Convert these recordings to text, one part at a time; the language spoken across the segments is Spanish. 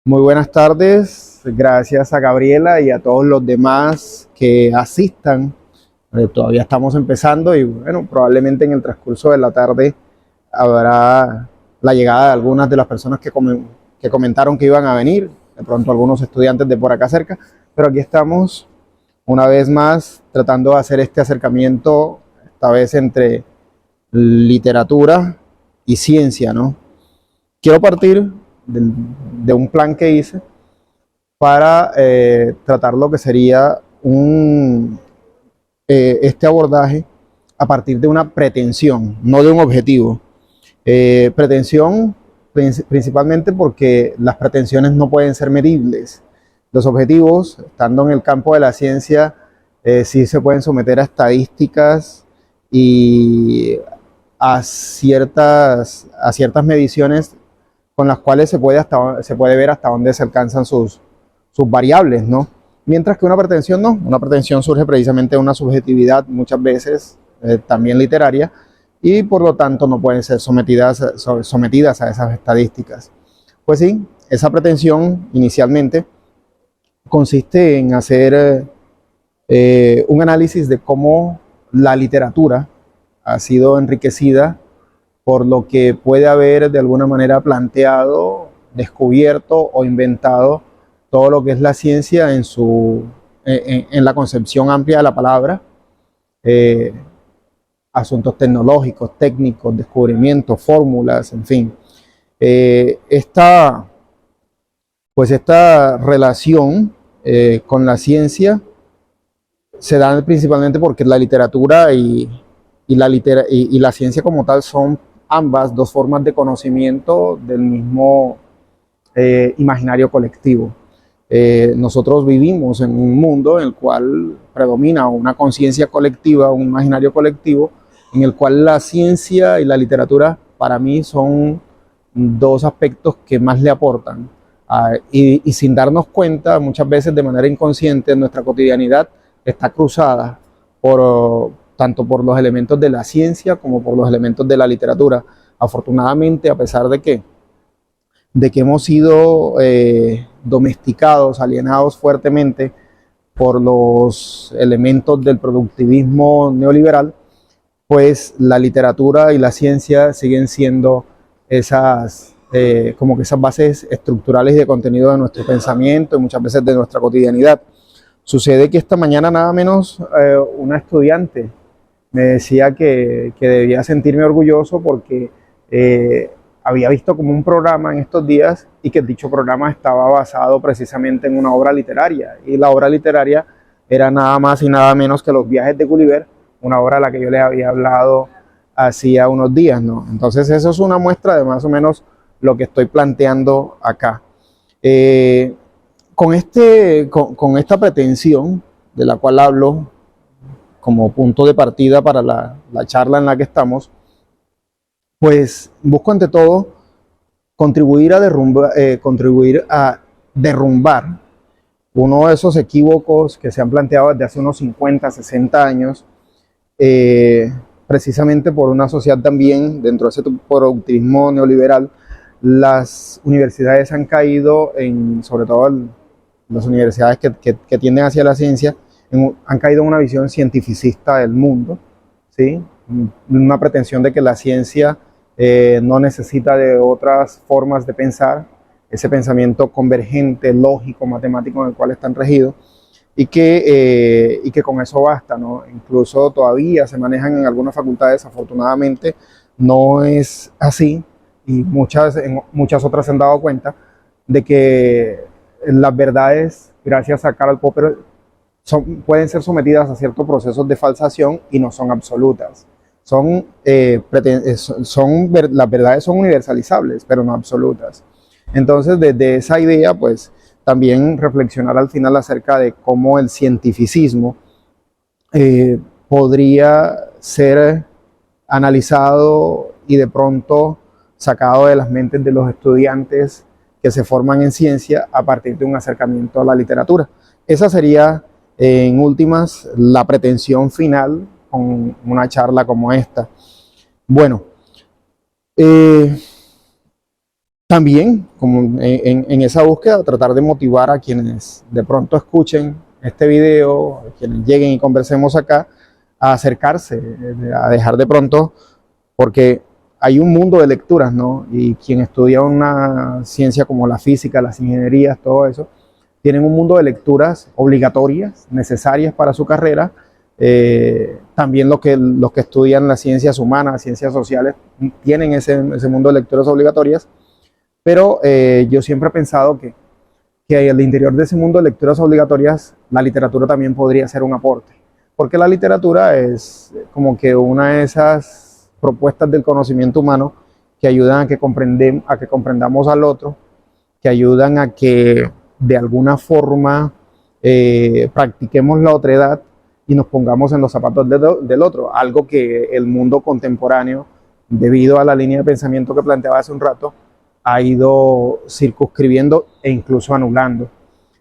Muy buenas tardes, gracias a Gabriela y a todos los demás que asistan. Todavía estamos empezando y bueno, probablemente en el transcurso de la tarde habrá la llegada de algunas de las personas que comentaron que iban a venir, de pronto algunos estudiantes de por acá cerca, pero aquí estamos una vez más tratando de hacer este acercamiento, esta vez entre literatura y ciencia, ¿no? Quiero partir de un plan que hice para tratar lo que sería este abordaje a partir de una pretensión, no de un objetivo. Pretensión principalmente porque las pretensiones no pueden ser medibles. Los objetivos, estando en el campo de la ciencia, sí se pueden someter a estadísticas y a ciertas mediciones con las cuales se puede ver hasta dónde se alcanzan sus variables, ¿no? Mientras que una pretensión no, una pretensión surge precisamente de una subjetividad muchas veces también literaria y por lo tanto no pueden ser sometidas a esas estadísticas. Pues sí, esa pretensión inicialmente consiste en hacer un análisis de cómo la literatura ha sido enriquecida por lo que puede haber de alguna manera planteado, descubierto o inventado todo lo que es la ciencia en la concepción amplia de la palabra, eh, asuntos tecnológicos, técnicos, descubrimientos, fórmulas, en fin. Esta, pues esta relación con la ciencia se da principalmente porque la literatura y la ciencia como tal son ambas dos formas de conocimiento del mismo imaginario colectivo. Nosotros vivimos en un mundo en el cual predomina una conciencia colectiva, un imaginario colectivo, en el cual la ciencia y la literatura para mí son dos aspectos que más le aportan. Y sin darnos cuenta, muchas veces de manera inconsciente, nuestra cotidianidad está cruzada tanto por los elementos de la ciencia como por los elementos de la literatura. Afortunadamente, a pesar de que hemos sido domesticados, alienados fuertemente por los elementos del productivismo neoliberal, pues la literatura y la ciencia siguen siendo como que esas bases estructurales de contenido de nuestro pensamiento y muchas veces de nuestra cotidianidad. Sucede que esta mañana nada menos una estudiante me decía que debía sentirme orgulloso porque había visto como un programa en estos días y que dicho programa estaba basado precisamente en una obra literaria. Y la obra literaria era nada más y nada menos que Los viajes de Gulliver, una obra a la que yo le había hablado hacía unos días, ¿no? Entonces eso es una muestra de más o menos lo que estoy planteando acá. Con esta pretensión de la cual hablo como punto de partida para la charla en la que estamos, pues busco ante todo contribuir a derrumbar uno de esos equívocos que se han planteado desde hace unos 50, 60 años, precisamente por una sociedad también, dentro de ese productivismo neoliberal, las universidades han caído sobre todo las universidades que tienden hacia la ciencia, han caído en una visión cientificista del mundo, ¿sí? Una pretensión de que la ciencia no necesita de otras formas de pensar, ese pensamiento convergente, lógico, matemático en el cual están regidos, y que con eso basta, ¿no? Incluso todavía se manejan en algunas facultades, afortunadamente no es así, y muchas otras se han dado cuenta de que las verdades, gracias a Karl Popper, pueden ser sometidas a ciertos procesos de falsación y no son absolutas. Las verdades son universalizables, pero no absolutas. Entonces, desde esa idea, pues, también reflexionar al final acerca de cómo el cientificismo podría ser analizado y de pronto sacado de las mentes de los estudiantes que se forman en ciencia a partir de un acercamiento a la literatura. Esa sería, en últimas, la pretensión final con una charla como esta. Bueno, También, como en esa búsqueda, tratar de motivar a quienes de pronto escuchen este video, a quienes lleguen y conversemos acá, a acercarse, a dejar de pronto, porque hay un mundo de lecturas, ¿no? Y quien estudia una ciencia como la física, las ingenierías, todo eso, tienen un mundo de lecturas obligatorias, necesarias para su carrera. También los que estudian las ciencias humanas, ciencias sociales, tienen ese mundo de lecturas obligatorias. Pero yo siempre he pensado que al interior de ese mundo de lecturas obligatorias, la literatura también podría ser un aporte. Porque la literatura es como que una de esas propuestas del conocimiento humano que ayudan a que comprendamos al otro, que ayudan a que de alguna forma practiquemos la otredad y nos pongamos en los zapatos del otro. Algo que el mundo contemporáneo, debido a la línea de pensamiento que planteaba hace un rato, ha ido circunscribiendo e incluso anulando.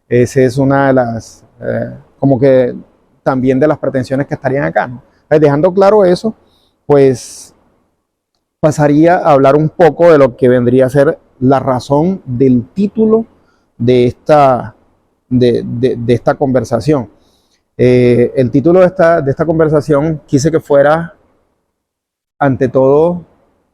Esa es una de las, como que también de las pretensiones que estarían acá, ¿no? Dejando claro eso, pues pasaría a hablar un poco de lo que vendría a ser la razón del título de esta conversación. El título de esta conversación quise que fuera, ante todo,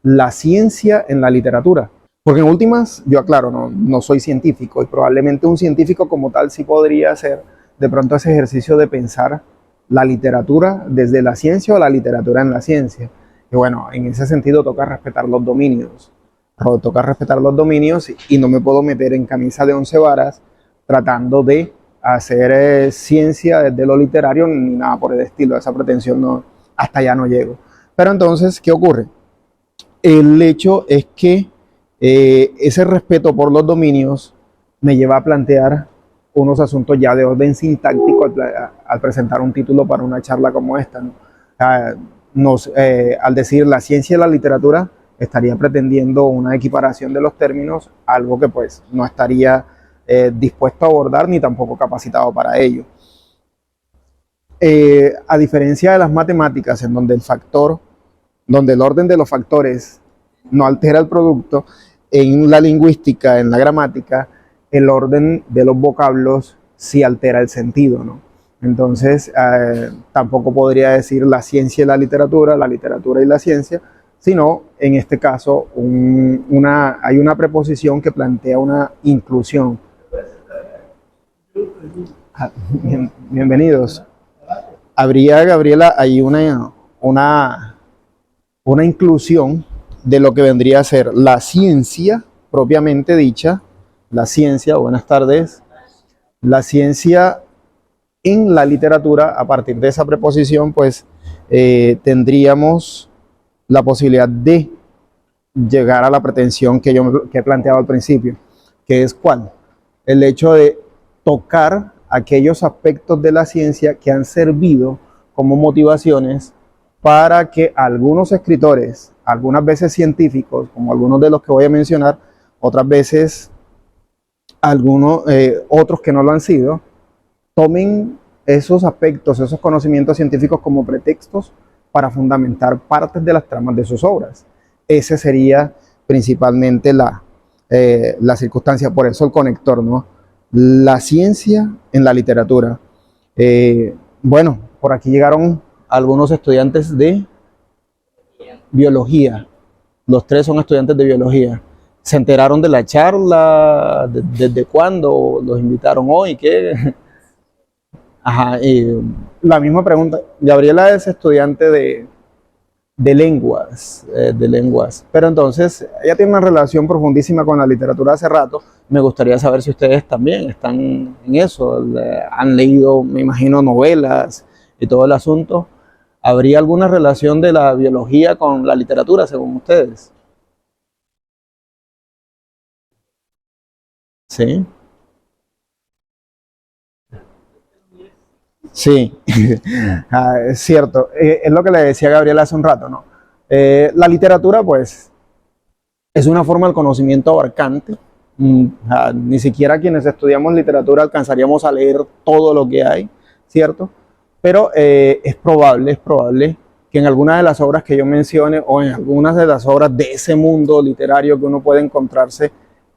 la ciencia en la literatura. Porque en últimas, yo aclaro, no soy científico y probablemente un científico como tal sí podría hacer de pronto ese ejercicio de pensar la literatura desde la ciencia o la literatura en la ciencia. Y bueno, en ese sentido toca respetar los dominios. Toca respetar los dominios y no me puedo meter en camisa de 11 varas tratando de hacer ciencia desde lo literario ni nada por el estilo. Esa pretensión no, hasta allá no llego. Pero entonces, ¿qué ocurre? El hecho es que ese respeto por los dominios me lleva a plantear unos asuntos ya de orden sintáctico al presentar un título para una charla como esta, ¿no? Al decir la ciencia y la literatura, estaría pretendiendo una equiparación de los términos, algo que pues no estaría dispuesto a abordar ni tampoco capacitado para ello. A diferencia de las matemáticas, en donde donde el orden de los factores no altera el producto, en la lingüística, en la gramática, el orden de los vocablos sí altera el sentido, ¿no? Entonces, tampoco podría decir la ciencia y la literatura y la ciencia, sino, en este caso, hay una preposición que plantea una inclusión. Bienvenidos. Habría, Gabriela, ahí una inclusión de lo que vendría a ser la ciencia propiamente dicha, la ciencia, buenas tardes, la ciencia en la literatura. A partir de esa preposición, pues tendríamos la posibilidad de llegar a la pretensión que que he planteado al principio, que es ¿cuál? El hecho de tocar aquellos aspectos de la ciencia que han servido como motivaciones para que algunos escritores, algunas veces científicos, como algunos de los que voy a mencionar, otras veces otros que no lo han sido, tomen esos aspectos, esos conocimientos científicos como pretextos para fundamentar partes de las tramas de sus obras. Esa sería principalmente la circunstancia, por eso el conector, ¿no? La ciencia en la literatura. Bueno, por aquí llegaron algunos estudiantes de biología. Los tres son estudiantes de biología. ¿Se enteraron de la charla? ¿Desde cuándo? ¿Los invitaron hoy? ¿Qué? Ajá, la misma pregunta. Gabriela es estudiante de lenguas, pero entonces ella tiene una relación profundísima con la literatura hace rato. Me gustaría saber si ustedes también están en eso, han leído, me imagino, novelas y todo el asunto. ¿Habría alguna relación de la biología con la literatura, según ustedes? Sí, sí, es cierto. Es lo que le decía Gabriela hace un rato, ¿no? La literatura, pues, es una forma del conocimiento abarcante. Ni siquiera quienes estudiamos literatura alcanzaríamos a leer todo lo que hay, ¿cierto? Pero es probable que en alguna de las obras que yo mencione o en algunas de las obras de ese mundo literario que uno puede encontrarse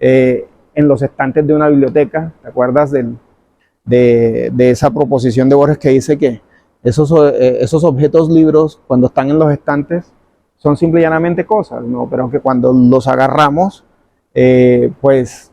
en los estantes de una biblioteca. ¿Te acuerdas de esa proposición de Borges que dice que esos objetos libros, cuando están en los estantes, son simple y llanamente cosas, ¿no? Pero que cuando los agarramos, pues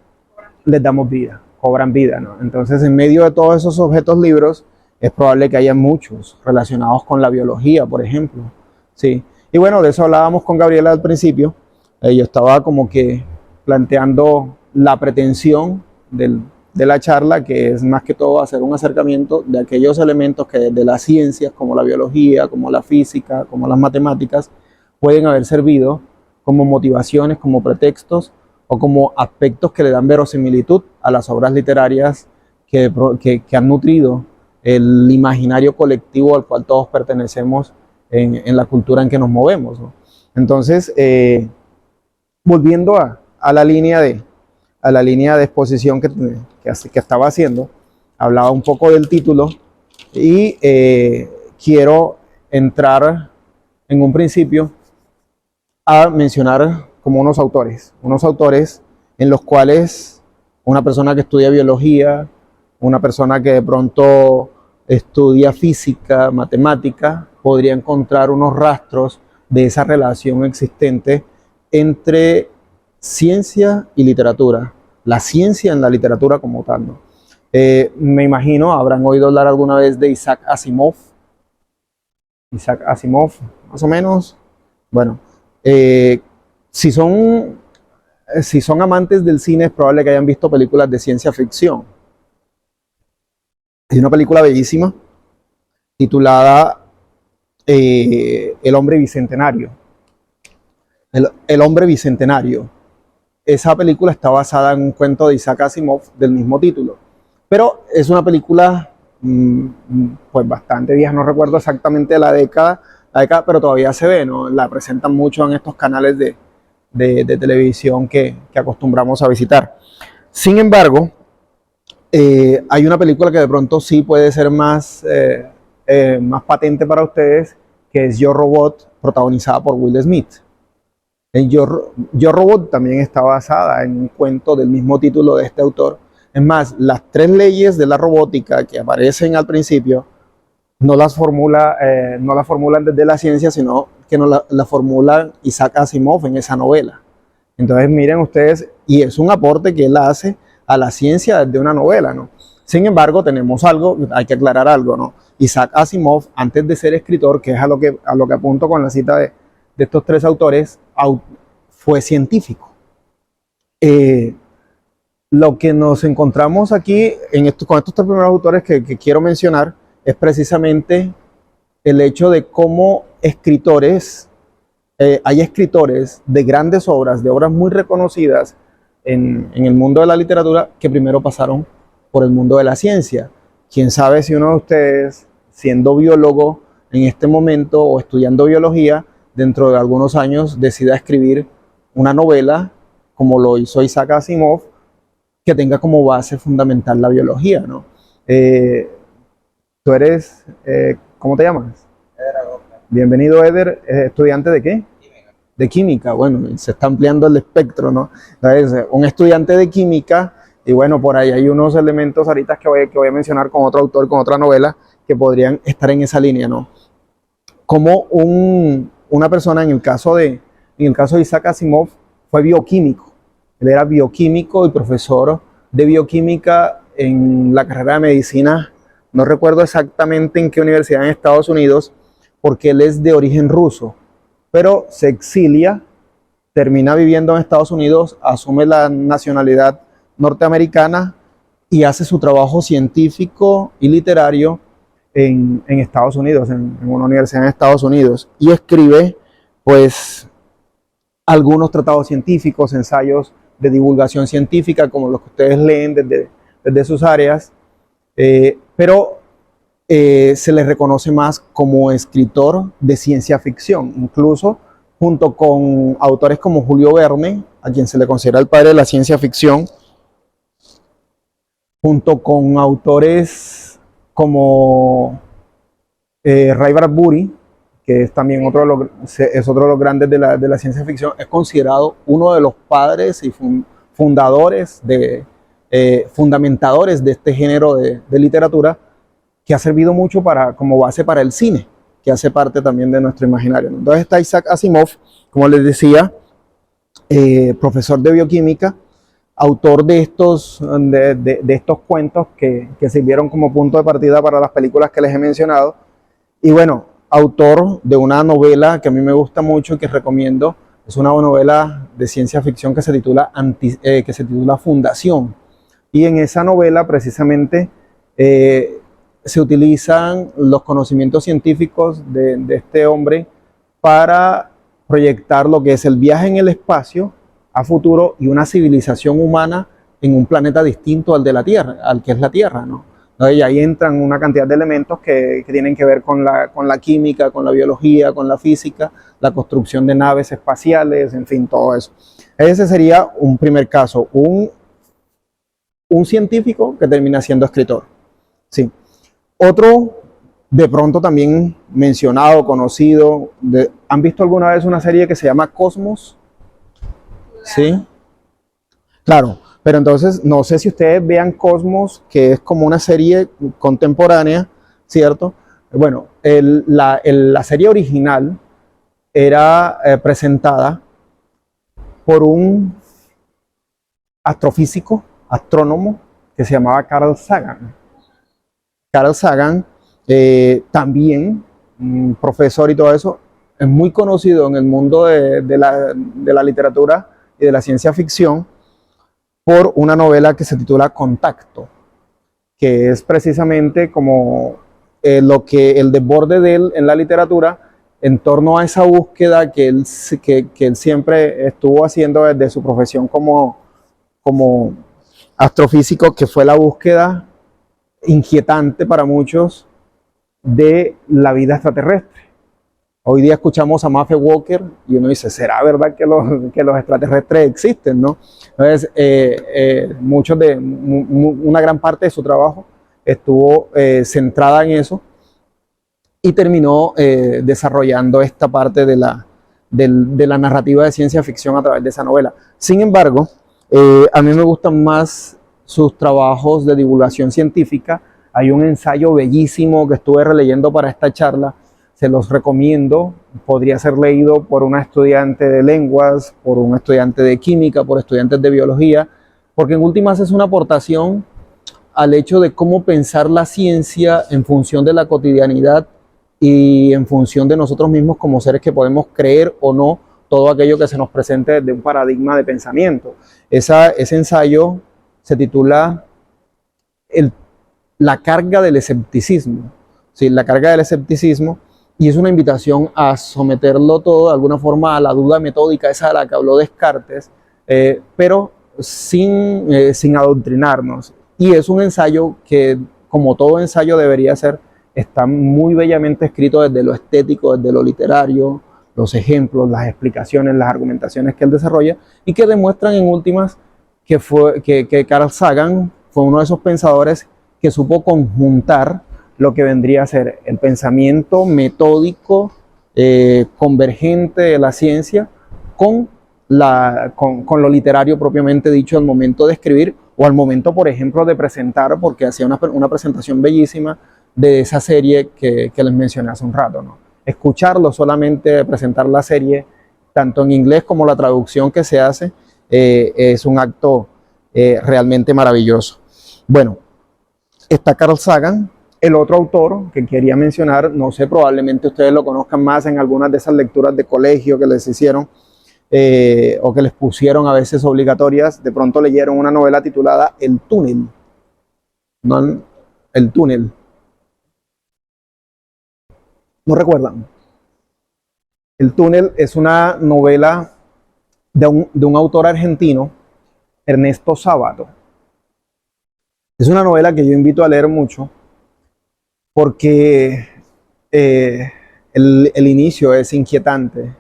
les damos vida, cobran vida, ¿no? Entonces, en medio de todos esos objetos libros, es probable que haya muchos relacionados con la biología, por ejemplo, ¿sí? Y bueno, de eso hablábamos con Gabriela al principio. Yo estaba como que planteando la pretensión de la charla, que es más que todo hacer un acercamiento de aquellos elementos que desde las ciencias, como la biología, como la física, como las matemáticas, pueden haber servido como motivaciones, como pretextos o como aspectos que le dan verosimilitud a las obras literarias que han nutrido el imaginario colectivo al cual todos pertenecemos en la cultura en que nos movemos, ¿no? Entonces, volviendo a la línea de exposición que estaba haciendo, hablaba un poco del título y quiero entrar en un principio a mencionar como unos autores en los cuales una persona que estudia biología, una persona que de pronto estudia física, matemática, podría encontrar unos rastros de esa relación existente entre ciencia y literatura, la ciencia en la literatura como tal, ¿no? Me imagino, habrán oído hablar alguna vez de Isaac Asimov, más o menos. Bueno, si son amantes del cine, es probable que hayan visto películas de ciencia ficción. Hay una película bellísima titulada El hombre bicentenario. El hombre bicentenario. Esa película está basada en un cuento de Isaac Asimov del mismo título, pero es una película pues bastante vieja, no recuerdo exactamente la década, pero todavía se ve, ¿no? La presentan mucho en estos canales de televisión que acostumbramos a visitar. Sin embargo, hay una película que de pronto sí puede ser más patente para ustedes, que es Yo Robot, protagonizada por Will Smith. Yo Robot también está basada en un cuento del mismo título de este autor. Es más, las 3 leyes de la robótica que aparecen al principio no las formulan desde la ciencia, sino que la formulan Isaac Asimov en esa novela. Entonces miren ustedes, y es un aporte que él hace a la ciencia desde una novela, ¿no? Sin embargo, tenemos algo, hay que aclarar algo, ¿no? Isaac Asimov, antes de ser escritor, que es a lo que apunto con la cita de estos 3 autores, fue científico. Lo que nos encontramos aquí con estos 3 primeros autores que quiero mencionar es precisamente el hecho de cómo hay escritores de grandes obras, de obras muy reconocidas en el mundo de la literatura, que primero pasaron por el mundo de la ciencia. Quién sabe si uno de ustedes, siendo biólogo en este momento o estudiando biología, dentro de algunos años decida escribir una novela, como lo hizo Isaac Asimov, que tenga como base fundamental la biología, ¿no? Tú eres, ¿cómo te llamas? Bienvenido, Eder. ¿Estudiante de qué? Química. De química. Bueno, se está ampliando el espectro, ¿no? Entonces, un estudiante de química, y bueno, por ahí hay unos elementos ahorita que voy a mencionar con otro autor, con otra novela, que podrían estar en esa línea, ¿no? Como una persona, en el caso de Isaac Asimov, fue bioquímico. Él era bioquímico y profesor de bioquímica en la carrera de medicina. No recuerdo exactamente en qué universidad en Estados Unidos, porque él es de origen ruso, pero se exilia, termina viviendo en Estados Unidos, asume la nacionalidad norteamericana y hace su trabajo científico y literario en Estados Unidos, en una universidad en Estados Unidos, y escribe pues algunos tratados científicos, ensayos de divulgación científica, como los que ustedes leen desde sus áreas, pero se le reconoce más como escritor de ciencia ficción, incluso junto con autores como Julio Verne, a quien se le considera el padre de la ciencia ficción, junto con autores como Ray Bradbury, que es también otro de los grandes de la ciencia ficción. Es considerado uno de los padres y fundadores, fundamentadores de este género de literatura, que ha servido mucho como base para el cine, que hace parte también de nuestro imaginario. Entonces está Isaac Asimov, como les decía, profesor de bioquímica, autor de estos cuentos que sirvieron como punto de partida para las películas que les he mencionado. Y bueno, autor de una novela que a mí me gusta mucho y que recomiendo. Es una novela de ciencia ficción que se titula Fundación. Y en esa novela precisamente se utilizan los conocimientos científicos de este hombre para proyectar lo que es el viaje en el espacio a futuro y una civilización humana en un planeta distinto al de la Tierra, al que es la Tierra, ¿no? Entonces ahí entran una cantidad de elementos que tienen que ver con la química, con la biología, con la física, la construcción de naves espaciales, en fin, todo eso. Ese sería un primer caso, un científico que termina siendo escritor. Sí. Otro, de pronto también mencionado, conocido, ¿han visto alguna vez una serie que se llama Cosmos? Sí. Claro, pero entonces no sé si ustedes vean Cosmos, que es como una serie contemporánea, ¿cierto? Bueno, la serie original era presentada por un astrofísico, astrónomo, que se llamaba Carl Sagan. Carl Sagan, también un profesor y todo eso, es muy conocido en el mundo de la literatura y de la ciencia ficción por una novela que se titula Contacto, que es precisamente como el desborde de él en la literatura en torno a esa búsqueda que él siempre estuvo haciendo desde su profesión como astrofísico, que fue la búsqueda inquietante para muchos de la vida extraterrestre. Hoy día escuchamos a Matthew Walker y uno dice, ¿será verdad que los extraterrestres existen, no? Entonces, una gran parte de su trabajo estuvo centrada en eso y terminó desarrollando esta parte de la narrativa de ciencia ficción a través de esa novela. Sin embargo, a mí me gustan más sus trabajos de divulgación científica. Hay un ensayo bellísimo que estuve releyendo para esta charla, se los recomiendo, podría ser leído por una estudiante de lenguas, por un estudiante de química, por estudiantes de biología, porque en últimas es una aportación al hecho de cómo pensar la ciencia en función de la cotidianidad y en función de nosotros mismos como seres que podemos creer o no todo aquello que se nos presente desde un paradigma de pensamiento. Ese ensayo se titula La carga del escepticismo. Sí, la carga del escepticismo, y es una invitación a someterlo todo de alguna forma a la duda metódica, esa de la que habló Descartes, pero sin adoctrinarnos. Y es un ensayo que, como todo ensayo debería ser, está muy bellamente escrito desde lo estético, desde lo literario, los ejemplos, las explicaciones, las argumentaciones que él desarrolla y que demuestran en últimas que Carl Sagan fue uno de esos pensadores que supo conjuntar lo que vendría a ser el pensamiento metódico, convergente de la ciencia con lo literario propiamente dicho al momento de escribir o al momento, por ejemplo, de presentar, porque hacía una presentación bellísima de esa serie que les mencioné hace un rato, ¿no? Escucharlo solamente, presentar la serie, tanto en inglés como la traducción que se hace, es un acto realmente maravilloso. Bueno, está Carl Sagan. El otro autor que quería mencionar, no sé, probablemente ustedes lo conozcan más en algunas de esas lecturas de colegio que les hicieron o que les pusieron a veces obligatorias. De pronto leyeron una novela titulada El túnel. ¿No? El túnel. ¿No recuerdan? El túnel es una novela de un autor argentino, Ernesto Sábato. Es una novela que yo invito a leer mucho porque el inicio es inquietante.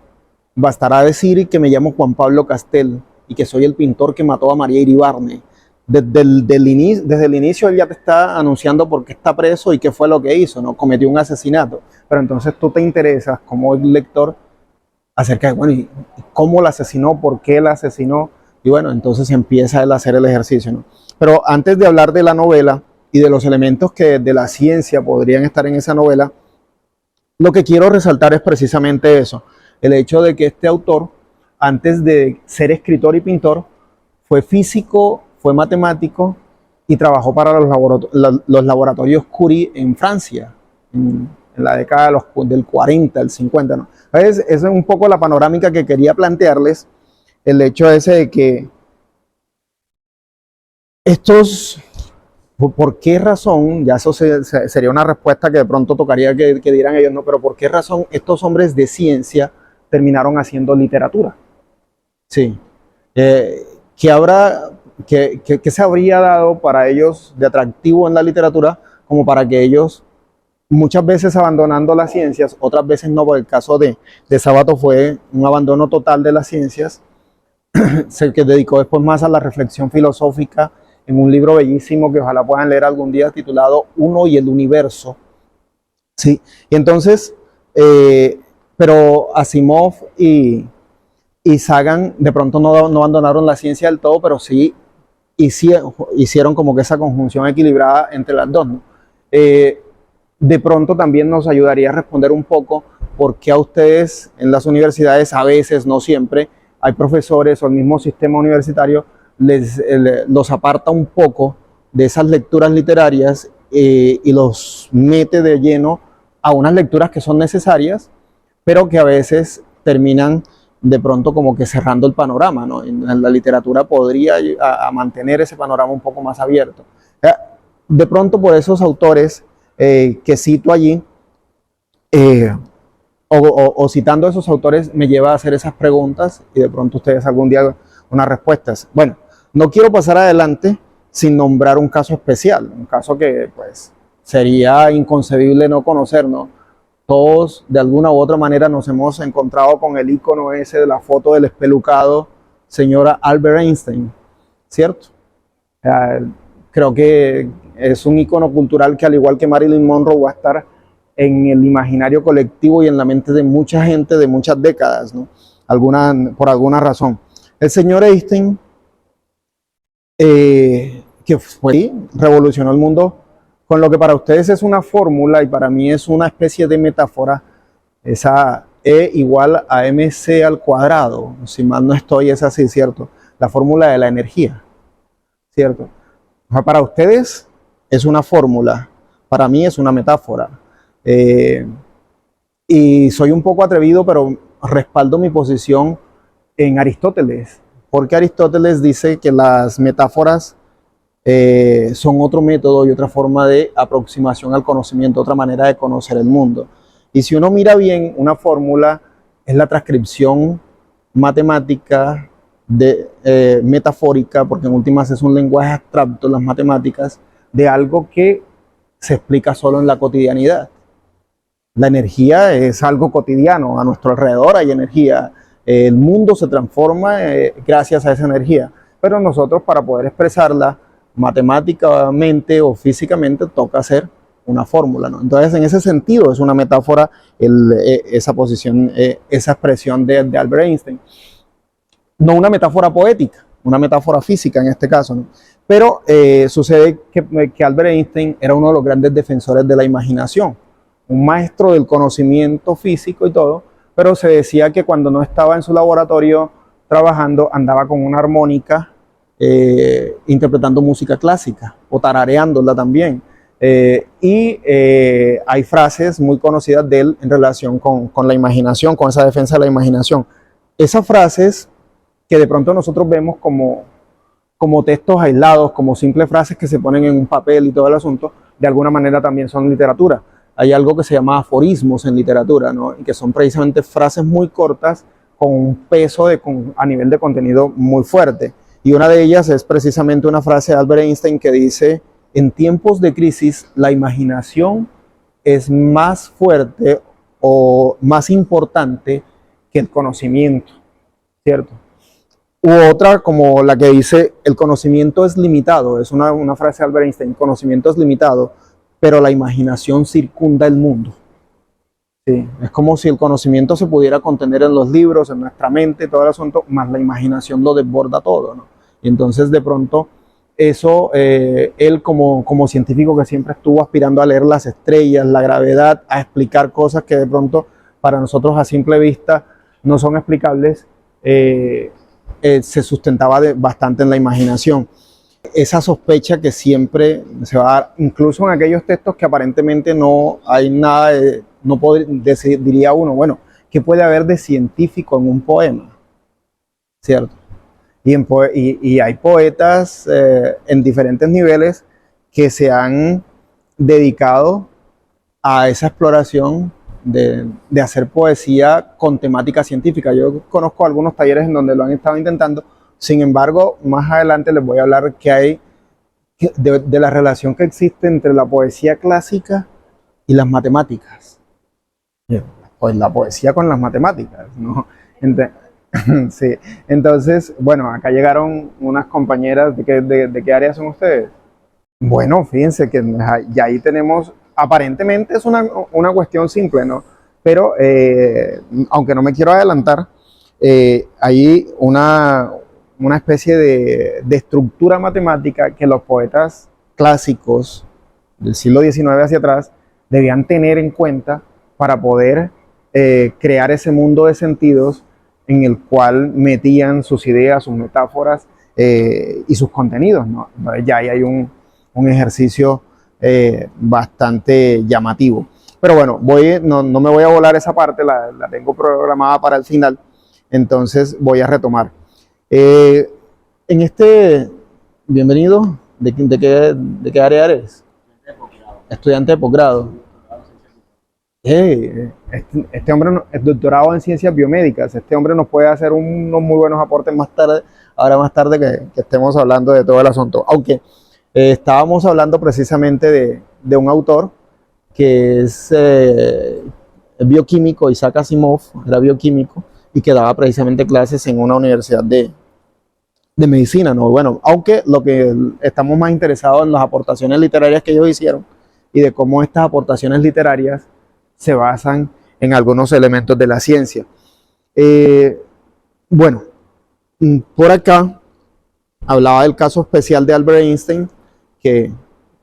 Bastará decir que me llamo Juan Pablo Castel y que soy el pintor que mató a María Iribarne. Desde el inicio él ya te está anunciando por qué está preso y qué fue lo que hizo, ¿no? Cometió un asesinato. Pero entonces tú te interesas como lector acerca de, bueno, ¿y cómo la asesinó? ¿Por qué la asesinó? y bueno, entonces empieza él a hacer el ejercicio, ¿no? Pero antes de hablar de la novela y de los elementos que de la ciencia podrían estar en esa novela, lo que quiero resaltar es precisamente eso, el hecho de que este autor, antes de ser escritor y pintor, fue físico, fue matemático y trabajó para los laboratorios Curie en Francia, en la década del 40, el 50, ¿no? Entonces, esa es un poco la panorámica que quería plantearles, el hecho ese de que estos, ¿por qué razón? Ya eso sería una respuesta que de pronto tocaría que dieran ellos, ¿no? Pero ¿por qué razón estos hombres de ciencia terminaron haciendo literatura? Sí. ¿Qué habrá, qué se habría dado para ellos de atractivo en la literatura como para que ellos, muchas veces abandonando las ciencias, otras veces no? Por el caso de Sábato fue un abandono total de las ciencias, se que dedicó después más a la reflexión filosófica en un libro bellísimo que ojalá puedan leer algún día, titulado Uno y el Universo. Sí, y entonces, pero Asimov y Sagan de pronto no abandonaron la ciencia del todo, pero sí hicieron como que esa conjunción equilibrada entre las dos, ¿no? De pronto también nos ayudaría a responder un poco por qué a ustedes en las universidades, a veces, no siempre, hay profesores o el mismo sistema universitario los aparta un poco de esas lecturas literarias y los mete de lleno a unas lecturas que son necesarias, pero que a veces terminan de pronto como que cerrando el panorama, ¿no? En la literatura podría a mantener ese panorama un poco más abierto. De pronto por esos autores que cito allí, o citando a esos autores, me lleva a hacer esas preguntas y de pronto ustedes algún día unas respuestas. Bueno, no quiero pasar adelante sin nombrar un caso especial, un caso que pues sería inconcebible no conocer, ¿no? Todos de alguna u otra manera nos hemos encontrado con el icono ese de la foto del espelucado señora Albert Einstein, ¿cierto? Creo que es un icono cultural que, al igual que Marilyn Monroe, va a estar en el imaginario colectivo y en la mente de mucha gente de muchas décadas, ¿no? Por alguna razón. El señor Einstein, que fue, revolucionó el mundo con lo que para ustedes es una fórmula y para mí es una especie de metáfora, esa E igual a mc al cuadrado, si mal no estoy, es así, ¿cierto? La fórmula de la energía, ¿cierto? O sea, para ustedes es una fórmula, para mí es una metáfora. Y soy un poco atrevido, pero respaldo mi posición en Aristóteles, porque Aristóteles dice que las metáforas son otro método y otra forma de aproximación al conocimiento, otra manera de conocer el mundo. Y si uno mira bien, una fórmula es la transcripción matemática metafórica, porque en últimas es un lenguaje abstracto, las matemáticas, de algo que se explica solo en la cotidianidad. La energía es algo cotidiano, a nuestro alrededor hay energía, el mundo se transforma gracias a esa energía, pero nosotros, para poder expresarla matemáticamente o físicamente, toca hacer una fórmula, ¿no? Entonces, en ese sentido, es una metáfora esa posición, esa expresión de Albert Einstein. No una metáfora poética, una metáfora física en este caso, ¿no? Pero sucede que Albert Einstein era uno de los grandes defensores de la imaginación, un maestro del conocimiento físico y todo, pero se decía que cuando no estaba en su laboratorio trabajando, andaba con una armónica interpretando música clásica o tarareándola también. Hay frases muy conocidas de él en relación con la imaginación, con esa defensa de la imaginación. Esas frases que de pronto nosotros vemos como textos aislados, como simples frases que se ponen en un papel y todo el asunto, de alguna manera también son literatura. Hay algo que se llama aforismos en literatura, ¿no? Y que son precisamente frases muy cortas con un peso a nivel de contenido muy fuerte. Y una de ellas es precisamente una frase de Albert Einstein que dice: en tiempos de crisis, la imaginación es más fuerte o más importante que el conocimiento, ¿cierto? U otra como la que dice: el conocimiento es limitado, es una frase de Albert Einstein: el conocimiento es limitado, pero la imaginación circunda el mundo. Sí, es como si el conocimiento se pudiera contener en los libros, en nuestra mente, todo el asunto, más la imaginación lo desborda todo, ¿no? Y entonces de pronto eso, él como científico que siempre estuvo aspirando a leer las estrellas, la gravedad, a explicar cosas que de pronto para nosotros a simple vista no son explicables, se sustentaba bastante en la imaginación. Esa sospecha que siempre se va a dar, incluso en aquellos textos que aparentemente no hay nada de, no diría uno, bueno, ¿qué puede haber de científico en un poema? ¿Cierto? Y hay poetas en diferentes niveles que se han dedicado a esa exploración de hacer poesía con temática científica. Yo conozco algunos talleres en donde lo han estado intentando, sin embargo, más adelante les voy a hablar que hay de la relación que existe entre la poesía clásica y las matemáticas. Pues la poesía con las matemáticas, ¿no? Entonces, sí. Entonces, bueno, acá llegaron unas compañeras, ¿de qué área son ustedes? Bueno, fíjense que ya ahí tenemos, aparentemente es una cuestión simple, ¿no? Pero, aunque no me quiero adelantar, hay una especie de estructura matemática que los poetas clásicos del siglo XIX hacia atrás debían tener en cuenta para poder crear ese mundo de sentidos en el cual metían sus ideas, sus metáforas y sus contenidos, ¿no? Ya ahí hay un ejercicio bastante llamativo. Pero bueno, no me voy a volar esa parte, la tengo programada para el final, entonces voy a retomar. Eh, en este, bienvenido, ¿de qué área eres? Estudiante de posgrado. Este hombre es doctorado en ciencias biomédicas. Este hombre nos puede hacer unos muy buenos aportes más tarde, ahora más tarde que estemos hablando de todo el asunto. Aunque estábamos hablando precisamente de un autor que es bioquímico, Isaac Asimov, era bioquímico y que daba precisamente clases en una universidad de medicina, ¿no? Bueno, aunque lo que estamos más interesados en las aportaciones literarias que ellos hicieron y de cómo estas aportaciones literarias se basan en algunos elementos de la ciencia. Eh, bueno, por acá hablaba del caso especial de Albert Einstein, que,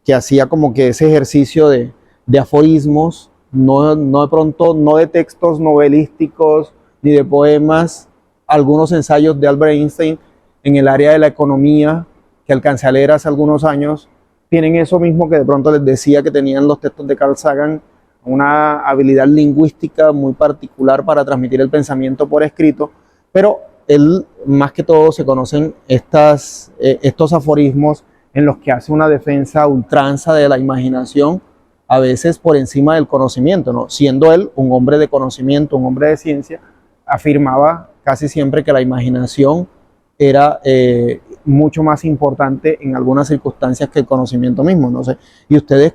que hacía como que ese ejercicio de aforismos, no de pronto, no de textos novelísticos ni de poemas, algunos ensayos de Albert Einstein en el área de la economía que alcancé a leer hace algunos años, tienen eso mismo que de pronto les decía que tenían los textos de Carl Sagan, una habilidad lingüística muy particular para transmitir el pensamiento por escrito, pero él, más que todo, se conocen estos aforismos en los que hace una defensa ultranza de la imaginación, a veces por encima del conocimiento, ¿no? Siendo él un hombre de conocimiento, un hombre de ciencia, afirmaba casi siempre que la imaginación era mucho más importante en algunas circunstancias que el conocimiento mismo, no sé. Y ustedes,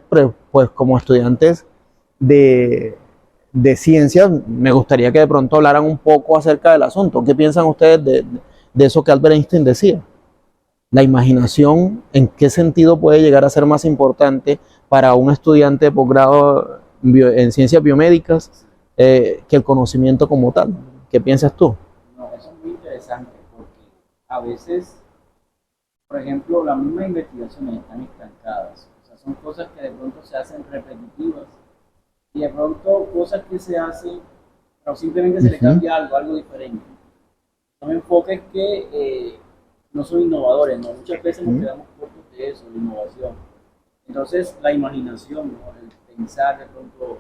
pues como estudiantes de, de ciencias, me gustaría que de pronto hablaran un poco acerca del asunto. ¿Qué piensan ustedes de eso que Albert Einstein decía? La imaginación, ¿en qué sentido puede llegar a ser más importante para un estudiante de posgrado en ciencias biomédicas que el conocimiento como tal? ¿Qué piensas tú? No, eso es muy interesante porque a veces, por ejemplo, las mismas investigaciones están estancadas. O sea, son cosas que de pronto se hacen repetitivas y de pronto cosas que se hacen, pero simplemente Uh se le -huh. cambia algo, algo diferente. Son enfoques que no son innovadores, ¿no? Muchas veces nos Uh quedamos cortos de eso, de innovación. Entonces, la imaginación, ¿no? El pensar de pronto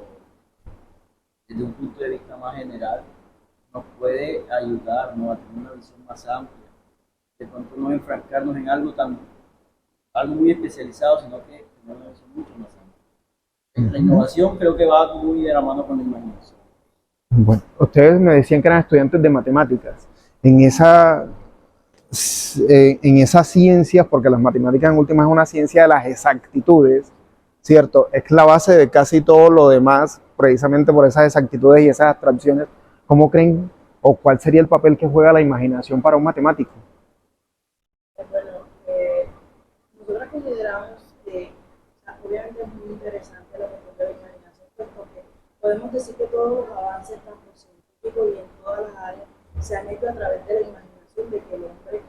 desde un punto de vista más general nos puede ayudar, ¿no? A tener una visión más amplia. De pronto no enfrascarnos en algo muy especializado, sino que tener una visión mucho más amplia. La -huh. innovación creo que va muy de la mano con la imaginación. Bueno, ustedes me decían que eran estudiantes de matemáticas. En esa, en esas ciencias, porque las matemáticas en última es una ciencia de las exactitudes, ¿cierto? Es la base de casi todo lo demás, precisamente por esas exactitudes y esas abstracciones. ¿Cómo creen o cuál sería el papel que juega la imaginación para un matemático? Bueno, nosotros consideramos que, o sea, obviamente es muy interesante la cuestión de la imaginación, pues, porque podemos decir que todos los avances, tanto científicos y en todas las áreas, se han hecho a través de la imaginación, de que el hombre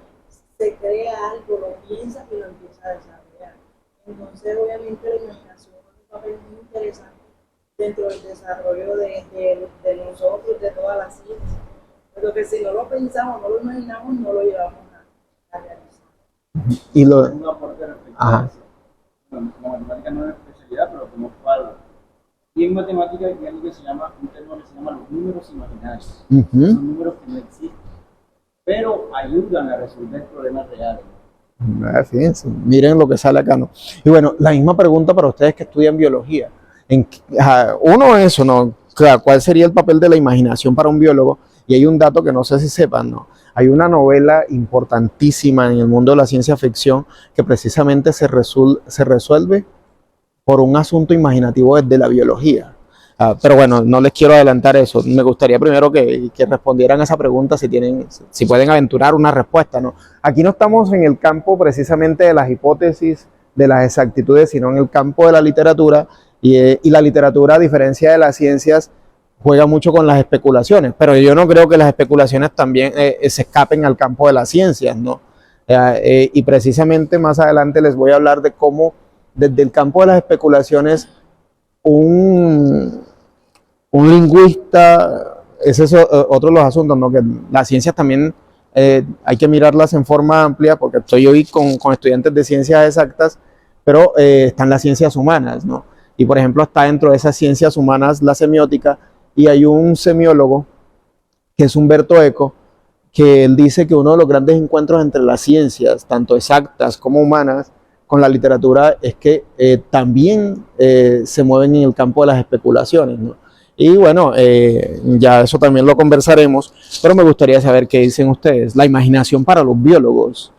se crea algo, lo piensa y lo empieza a desarrollar. Entonces, obviamente, la imaginación es un papel muy interesante dentro del desarrollo de nosotros, de toda la ciencia. Pero que si no lo pensamos, no lo imaginamos, no lo llevamos a realizar. Y lo, Un aporte respecto Ajá. a eso. Bueno, la matemática no es una especialidad, pero conozco algo. Y en matemática hay algo que se llama, un término que se llama los números imaginarios. Ujú. Son números que no existen, pero ayudan a resolver problemas reales. Fíjense, miren lo que sale acá, ¿no? Y bueno, la misma pregunta para ustedes que estudian biología. Uno, eso, ¿no? Claro, ¿cuál sería el papel de la imaginación para un biólogo? Y hay un dato que no sé si sepan, ¿no? Hay una novela importantísima en el mundo de la ciencia ficción que precisamente se resuelve por un asunto imaginativo desde la biología. Pero bueno, no les quiero adelantar eso. Me gustaría primero que respondieran a esa pregunta si pueden aventurar una respuesta, ¿no? Aquí no estamos en el campo precisamente de las hipótesis, de las exactitudes, sino en el campo de la literatura. Y la literatura, a diferencia de las ciencias, juega mucho con las especulaciones. Pero yo no creo que las especulaciones también se escapen al campo de las ciencias, ¿no? Y precisamente más adelante les voy a hablar de cómo desde el campo de las especulaciones un lingüista, ese es otro de los asuntos, ¿no? Que las ciencias también hay que mirarlas en forma amplia, porque estoy hoy con estudiantes de ciencias exactas, pero están las ciencias humanas, ¿no? Y por ejemplo está dentro de esas ciencias humanas la semiótica, y hay un semiólogo que es Humberto Eco, que él dice que uno de los grandes encuentros entre las ciencias, tanto exactas como humanas, con la literatura, es que también se mueven en el campo de las especulaciones, ¿no? Y bueno, ya eso también lo conversaremos, pero me gustaría saber qué dicen ustedes. La imaginación para los biólogos.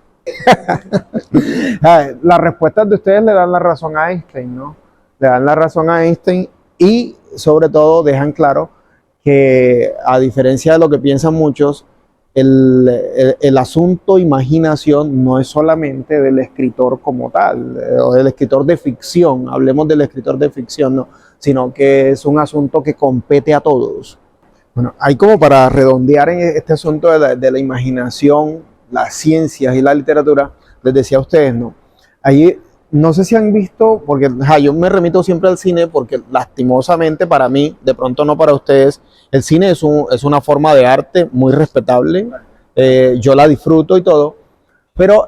Las respuestas de ustedes le dan la razón a Einstein, ¿no? Le dan la razón a Einstein y sobre todo dejan claro que a diferencia de lo que piensan muchos, el asunto imaginación no es solamente del escritor como tal, o del escritor de ficción, hablemos del escritor de ficción, no, sino que es un asunto que compete a todos. Bueno, hay como para redondear en este asunto de la imaginación, las ciencias y la literatura, les decía a ustedes, ¿no? Ahí no sé si han visto, porque yo me remito siempre al cine, porque lastimosamente para mí, de pronto no para ustedes, el cine es una forma de arte muy respetable, yo la disfruto y todo, pero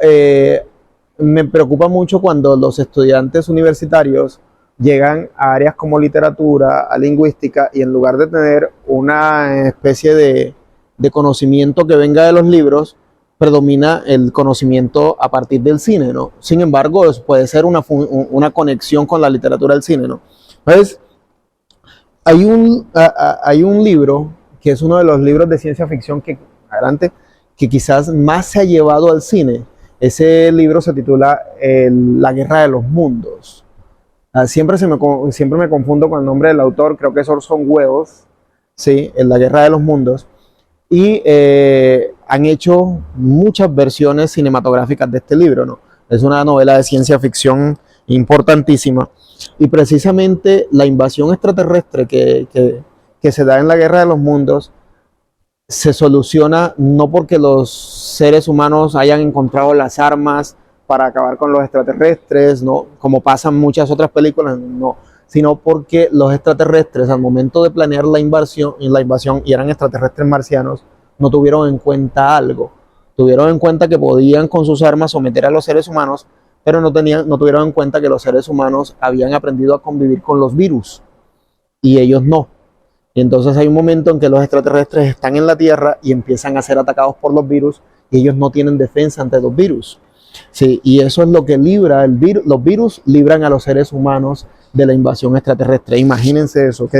me preocupa mucho cuando los estudiantes universitarios llegan a áreas como literatura, a lingüística, y en lugar de tener una especie de conocimiento que venga de los libros, predomina el conocimiento a partir del cine, ¿no? Sin embargo, puede ser una conexión con la literatura del cine, ¿no? Entonces, hay un libro que es uno de los libros de ciencia ficción que quizás más se ha llevado al cine. Ese libro se titula La Guerra de los Mundos. Siempre me confundo con el nombre del autor, creo que es Orson Welles, ¿sí? En La Guerra de los Mundos. Y han hecho muchas versiones cinematográficas de este libro, ¿no? Es una novela de ciencia ficción importantísima. Y precisamente la invasión extraterrestre que se da en la Guerra de los Mundos se soluciona no porque los seres humanos hayan encontrado las armas para acabar con los extraterrestres, ¿no? Como pasa en muchas otras películas, no, sino porque los extraterrestres al momento de planear la invasión y eran extraterrestres marcianos, no tuvieron en cuenta algo. Tuvieron en cuenta que podían con sus armas someter a los seres humanos, pero no tuvieron en cuenta que los seres humanos habían aprendido a convivir con los virus y ellos no. Y entonces hay un momento en que los extraterrestres están en la Tierra y empiezan a ser atacados por los virus y ellos no tienen defensa ante los virus. Sí, y eso es lo que libra los virus libran a los seres humanos de la invasión extraterrestre. Imagínense eso. ¿Qué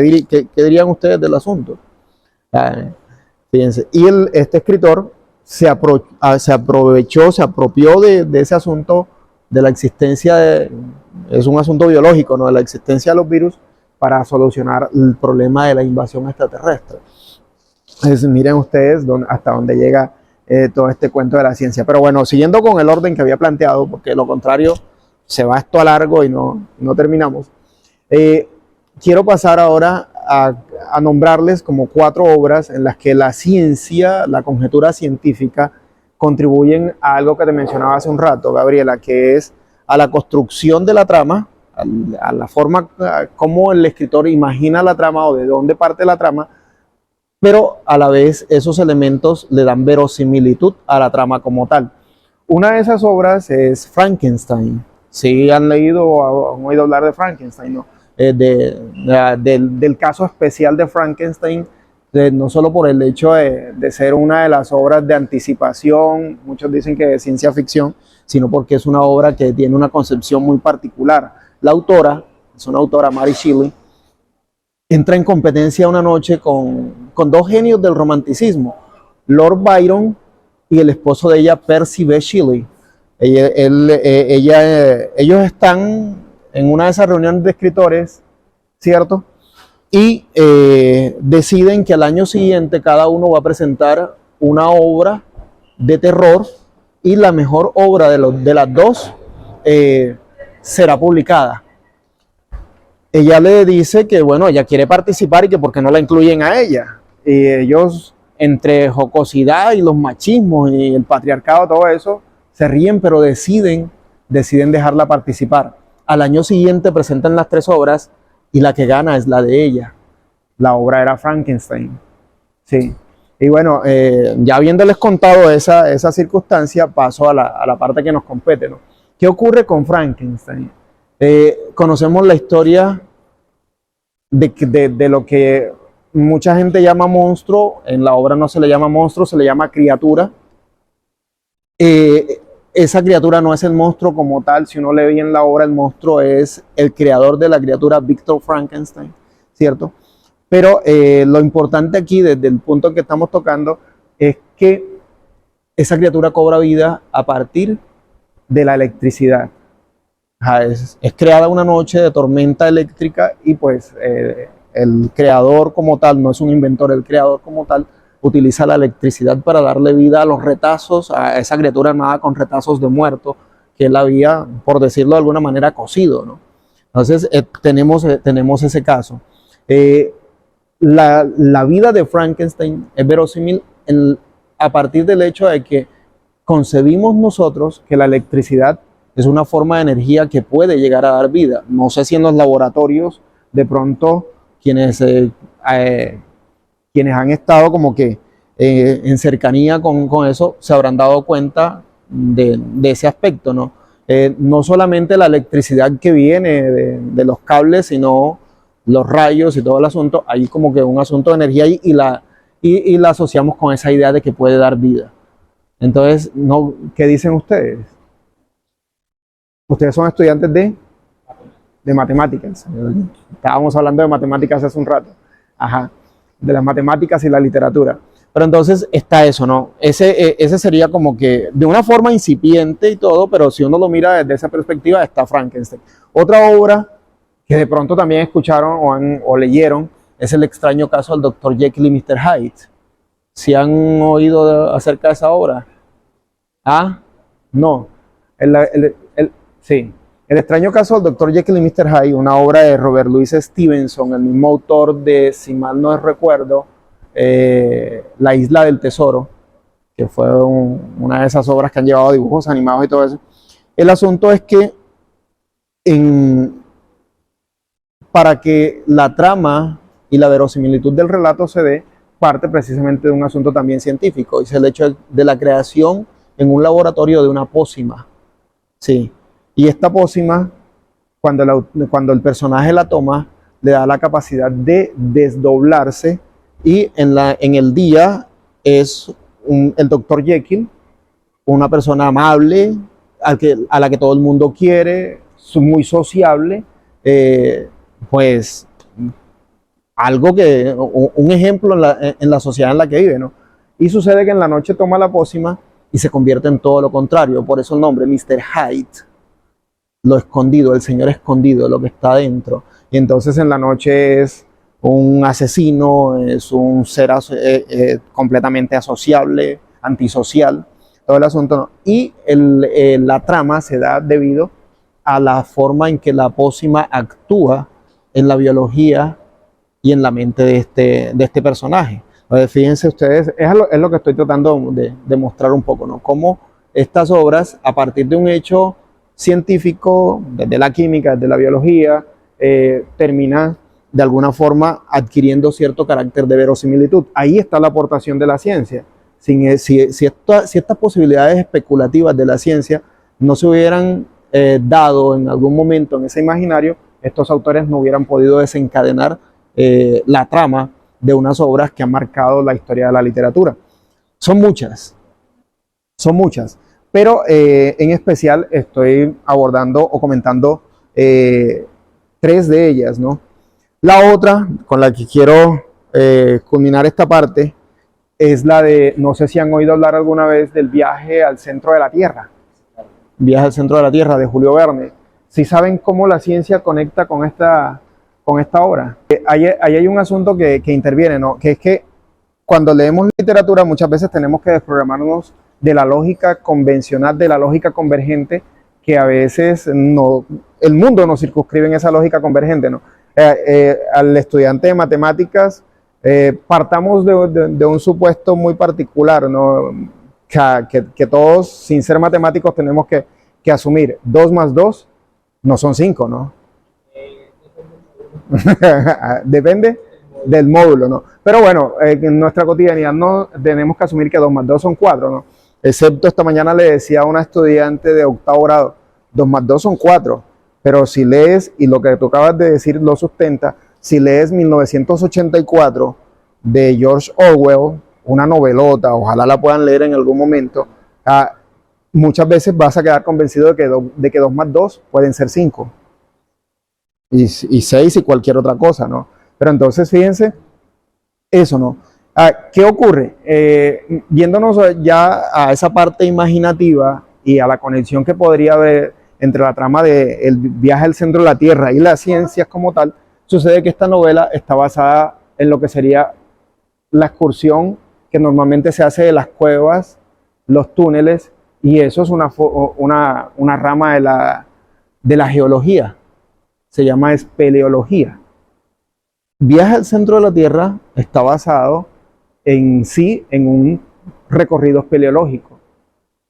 dirían ustedes del asunto? Fíjense. Y este escritor se apropió de ese asunto, de la existencia es un asunto biológico, ¿no? De la existencia de los virus para solucionar el problema de la invasión extraterrestre. Entonces, miren ustedes hasta dónde llega todo este cuento de la ciencia. Pero bueno, siguiendo con el orden que había planteado, porque de lo contrario se va esto a largo y no terminamos. Quiero pasar ahora a nombrarles como 4 obras en las que la ciencia, la conjetura científica, contribuyen a algo que te mencionaba hace un rato, Gabriela, que es a la construcción de la trama, a la forma como el escritor imagina la trama o de dónde parte la trama, pero a la vez esos elementos le dan verosimilitud a la trama como tal. Una de esas obras es Frankenstein. Si han leído o han oído hablar de Frankenstein, ¿no? Del caso especial de Frankenstein, no solo por el hecho de ser una de las obras de anticipación, muchos dicen que de ciencia ficción, sino porque es una obra que tiene una concepción muy particular. La autora, es una autora, Mary Shelley, entra en competencia una noche con 2 genios del romanticismo, Lord Byron y el esposo de ella, Percy B. Shelley. Ellos están en una de esas reuniones de escritores, ¿cierto? Y deciden que al año siguiente cada uno va a presentar una obra de terror y la mejor obra de las 2 será publicada. Ella le dice que, bueno, ella quiere participar y que por qué no la incluyen a ella. Y ellos, entre jocosidad y los machismos y el patriarcado, todo eso, se ríen, pero deciden dejarla participar. Al año siguiente presentan las 3 obras y la que gana es la de ella. La obra era Frankenstein. Sí. Y bueno, ya habiéndoles contado esa circunstancia, paso a la parte que nos compete, ¿no? ¿Qué ocurre con Frankenstein? Conocemos la historia de lo que mucha gente llama monstruo. En la obra no se le llama monstruo, se le llama criatura. Esa criatura no es el monstruo como tal. Si uno lee bien la obra, el monstruo es el creador de la criatura, Victor Frankenstein, ¿cierto? Pero lo importante aquí, desde el punto que estamos tocando, es que esa criatura cobra vida a partir de la electricidad. Es creada una noche de tormenta eléctrica y pues el creador como tal, no es un inventor, el creador como tal utiliza la electricidad para darle vida a los retazos, a esa criatura armada con retazos de muerto que él había, por decirlo de alguna manera, cocido, ¿no? Entonces tenemos ese caso. La vida de Frankenstein es verosímil a partir del hecho de que concebimos nosotros que la electricidad es una forma de energía que puede llegar a dar vida. No sé si en los laboratorios, de pronto, quienes han estado como que en cercanía con eso, se habrán dado cuenta de ese aspecto, ¿no? No solamente la electricidad que viene de los cables, sino los rayos y todo el asunto. Hay como que un asunto de energía y la asociamos con esa idea de que puede dar vida. Entonces, no, ¿qué dicen ustedes? Ustedes son estudiantes de matemáticas. Estábamos hablando de matemáticas hace un rato. Ajá. De las matemáticas y la literatura. Pero entonces está eso, ¿no? Ese sería como que de una forma incipiente y todo, pero si uno lo mira desde esa perspectiva, está Frankenstein. Otra obra que de pronto también escucharon o leyeron es El extraño caso del Dr. Jekyll y Mr. Hyde. ¿Si han oído acerca de esa obra? ¿Ah? No. Sí. El extraño caso del Dr. Jekyll y Mr. Hyde, una obra de Robert Louis Stevenson, el mismo autor de, si mal no recuerdo, La isla del tesoro, que fue una de esas obras que han llevado dibujos animados y todo eso. El asunto es que para que la trama y la verosimilitud del relato se dé, parte precisamente de un asunto también científico, y es el hecho de la creación en un laboratorio de una pócima. Sí. Y esta pócima, cuando el personaje la toma, le da la capacidad de desdoblarse y en el día es el Dr. Jekyll, una persona amable, a la que todo el mundo quiere, muy sociable, pues algo un ejemplo en la sociedad en la que vive, ¿no? Y sucede que en la noche toma la pócima y se convierte en todo lo contrario, por eso el nombre Mr. Hyde. Lo escondido, el señor escondido, lo que está adentro. Y entonces en la noche es un asesino, es un ser completamente asociable, antisocial, todo el asunto, ¿no? Y la trama se da debido a la forma en que la pócima actúa en la biología y en la mente de este personaje. Fíjense ustedes, es lo que estoy tratando de mostrar un poco, ¿no? Cómo estas obras, a partir de un hecho científico, desde la química, desde la biología, terminan de alguna forma adquiriendo cierto carácter de verosimilitud. Ahí está la aportación de la ciencia. Si estas posibilidades especulativas de la ciencia no se hubieran dado en algún momento en ese imaginario, estos autores no hubieran podido desencadenar la trama de unas obras que han marcado la historia de la literatura. Son muchas, pero en especial estoy abordando o comentando 3 de ellas, ¿no? La otra, con la que quiero culminar esta parte, es la de, no sé si han oído hablar alguna vez del viaje al centro de la Tierra. Viaje al centro de la Tierra, de Julio Verne. ¿Sí saben cómo la ciencia conecta con esta obra? Ahí hay un asunto que interviene, ¿no? Que es que cuando leemos literatura muchas veces tenemos que desprogramarnos de la lógica convencional, de la lógica convergente, que a veces no, el mundo nos circunscribe en esa lógica convergente, ¿no? Al estudiante de matemáticas, partamos de un supuesto muy particular, ¿no? Que todos, sin ser matemáticos, tenemos que asumir 2 más 2 no son 5, ¿no? Depende del módulo, ¿no? Pero bueno, en nuestra cotidianidad no tenemos que asumir que 2 más 2 son 4, ¿no? Excepto esta mañana le decía a una estudiante de 8º grado, 2 más 2 son 4, pero si lees, y lo que tú acabas de decir lo sustenta, si lees 1984 de George Orwell, una novelota, ojalá la puedan leer en algún momento, muchas veces vas a quedar convencido de que 2 más 2 pueden ser 5. Y 6 y cualquier otra cosa, ¿no? Pero entonces, fíjense, eso, ¿no? ¿Qué ocurre? Viéndonos ya a esa parte imaginativa y a la conexión que podría haber entre la trama del viaje al centro de la Tierra y las ciencias como tal, sucede que esta novela está basada en lo que sería la excursión que normalmente se hace de las cuevas, los túneles, y eso es una rama de la geología, se llama espeleología. Viaje al centro de la Tierra está basado en sí en un recorrido espeleológico.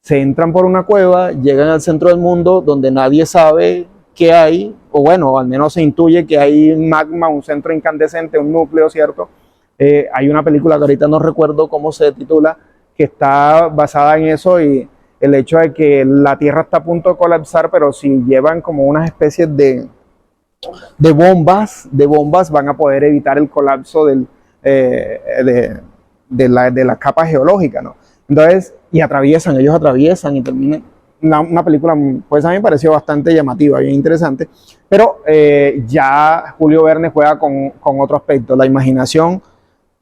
Se entran por una cueva, llegan al centro del mundo donde nadie sabe qué hay, o bueno, al menos se intuye que hay magma, un centro incandescente, un núcleo, ¿cierto? Hay una película que ahorita no recuerdo cómo se titula, que está basada en eso, y el hecho de que la Tierra está a punto de colapsar, pero si llevan como unas especies de bombas van a poder evitar el colapso de la capa geológica, ¿no? Entonces, ellos atraviesan y terminan. Una película, pues a mí me pareció bastante llamativa, bien interesante, pero ya Julio Verne juega con otro aspecto, la imaginación,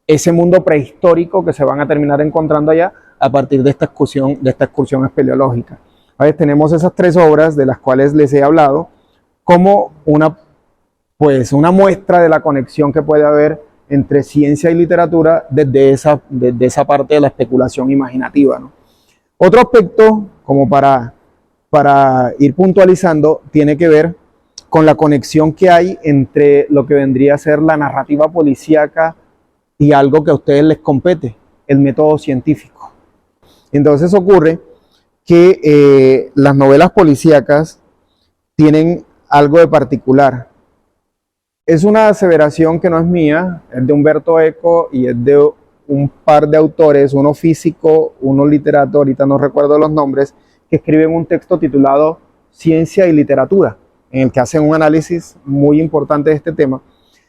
ese mundo prehistórico que se van a terminar encontrando allá a partir de esta excursión espeleológica. A ver, tenemos esas 3 obras de las cuales les he hablado como una muestra de la conexión que puede haber entre ciencia y literatura desde esa parte de la especulación imaginativa, ¿no? Otro aspecto, como para ir puntualizando, tiene que ver con la conexión que hay entre lo que vendría a ser la narrativa policíaca y algo que a ustedes les compete, el método científico. Entonces ocurre que las novelas policíacas tienen algo de particular. Es una aseveración que no es mía, es de Humberto Eco y es de un par de autores, uno físico, uno literato, ahorita no recuerdo los nombres, que escriben un texto titulado Ciencia y Literatura, en el que hacen un análisis muy importante de este tema.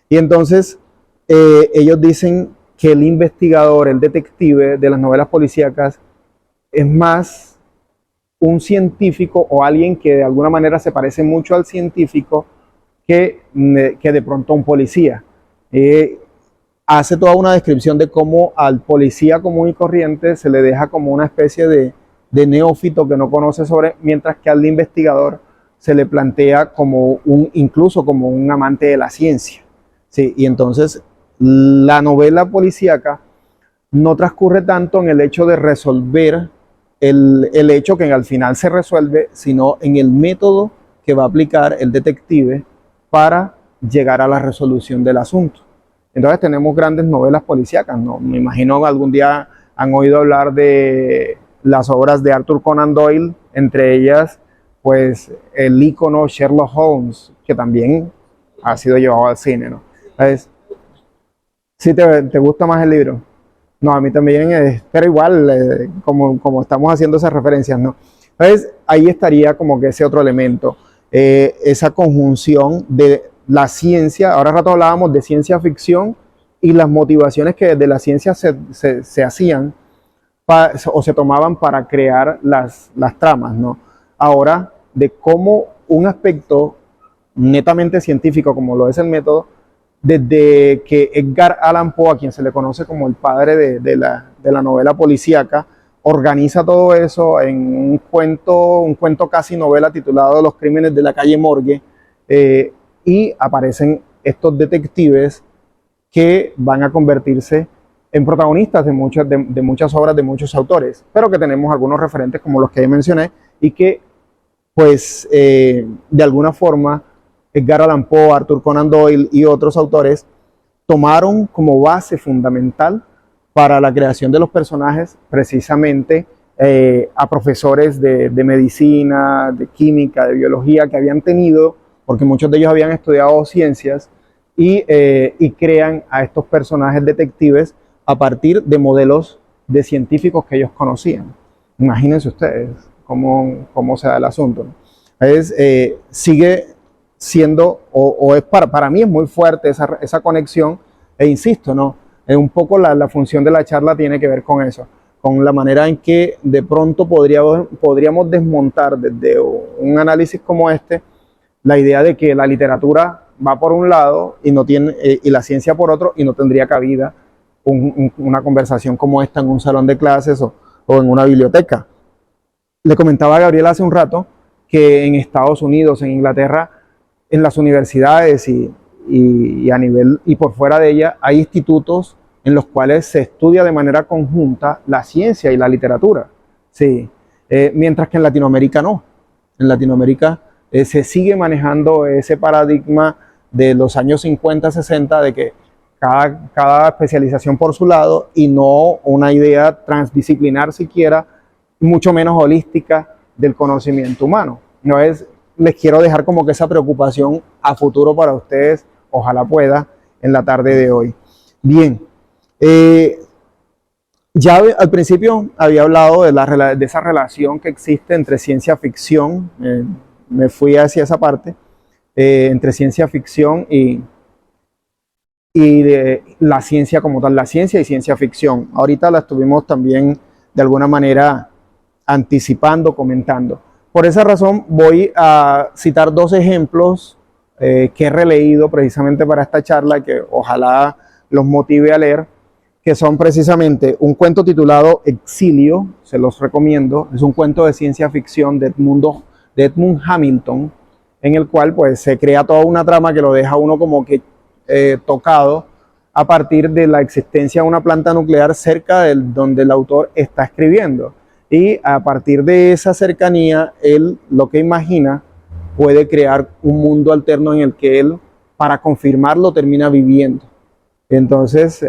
Y entonces ellos dicen que el investigador, el detective de las novelas policíacas, es más un científico o alguien que de alguna manera se parece mucho al científico que de pronto un policía. Hace toda una descripción de cómo al policía común y corriente se le deja como una especie de neófito que no conoce mientras que al investigador se le plantea como incluso como un amante de la ciencia. Sí, y entonces la novela policíaca no transcurre tanto en el hecho de resolver el hecho que al final se resuelve, sino en el método que va a aplicar el detective para llegar a la resolución del asunto. Entonces tenemos grandes novelas policíacas, ¿no? Me imagino que algún día han oído hablar de las obras de Arthur Conan Doyle, entre ellas, pues, el ícono Sherlock Holmes, que también ha sido llevado al cine, ¿no? Entonces, ¿sí te gusta más el libro? No, a mí también, pero igual, como estamos haciendo esas referencias, ¿no? Entonces, ahí estaría como que ese otro elemento, esa conjunción de la ciencia. Ahora rato hablábamos de ciencia ficción y las motivaciones que desde la ciencia se hacían o se tomaban para crear las tramas, ¿no? Ahora, de cómo un aspecto netamente científico, como lo es el método, desde que Edgar Allan Poe, a quien se le conoce como el padre de la novela policíaca, organiza todo eso en un cuento casi novela titulado Los crímenes de la calle Morgue, y aparecen estos detectives que van a convertirse en protagonistas de muchas obras de muchos autores, pero que tenemos algunos referentes como los que mencioné y que, pues, de alguna forma, Edgar Allan Poe, Arthur Conan Doyle y otros autores tomaron como base fundamental para la creación de los personajes precisamente a profesores de medicina, de química, de biología que habían tenido, porque muchos de ellos habían estudiado ciencias, y crean a estos personajes detectives a partir de modelos de científicos que ellos conocían. Imagínense ustedes cómo se da el asunto, ¿no? Sigue siendo, o es para mí es muy fuerte esa conexión, e insisto, ¿no? Un poco la función de la charla tiene que ver con eso, con la manera en que de pronto podríamos desmontar desde un análisis como este la idea de que la literatura va por un lado y la ciencia por otro, y no tendría cabida una conversación como esta en un salón de clases o en una biblioteca. Le comentaba a Gabriel hace un rato que en Estados Unidos, en Inglaterra, en las universidades y a nivel y por fuera de ella, hay institutos en los cuales se estudia de manera conjunta la ciencia y la literatura. Sí. Mientras que en Latinoamérica no. En Latinoamérica se sigue manejando ese paradigma de los años 50, 60, de que cada especialización por su lado y no una idea transdisciplinar siquiera, mucho menos holística del conocimiento humano. No es, les quiero dejar como que esa preocupación a futuro para ustedes, ojalá pueda, en la tarde de hoy. Bien, ya al principio había hablado de esa relación que existe entre ciencia ficción, me fui hacia esa parte, entre ciencia ficción y de la ciencia como tal, la ciencia y ciencia ficción. Ahorita la estuvimos también de alguna manera anticipando, comentando. Por esa razón voy a citar dos ejemplos que he releído precisamente para esta charla, que ojalá los motive a leer, que son precisamente un cuento titulado Exilio, se los recomiendo, es un cuento de ciencia ficción de Edmund Hamilton, en el cual pues se crea toda una trama que lo deja uno como que tocado a partir de la existencia de una planta nuclear cerca de donde el autor está escribiendo. Y a partir de esa cercanía, él lo que imagina puede crear un mundo alterno en el que él, para confirmarlo, termina viviendo. Entonces,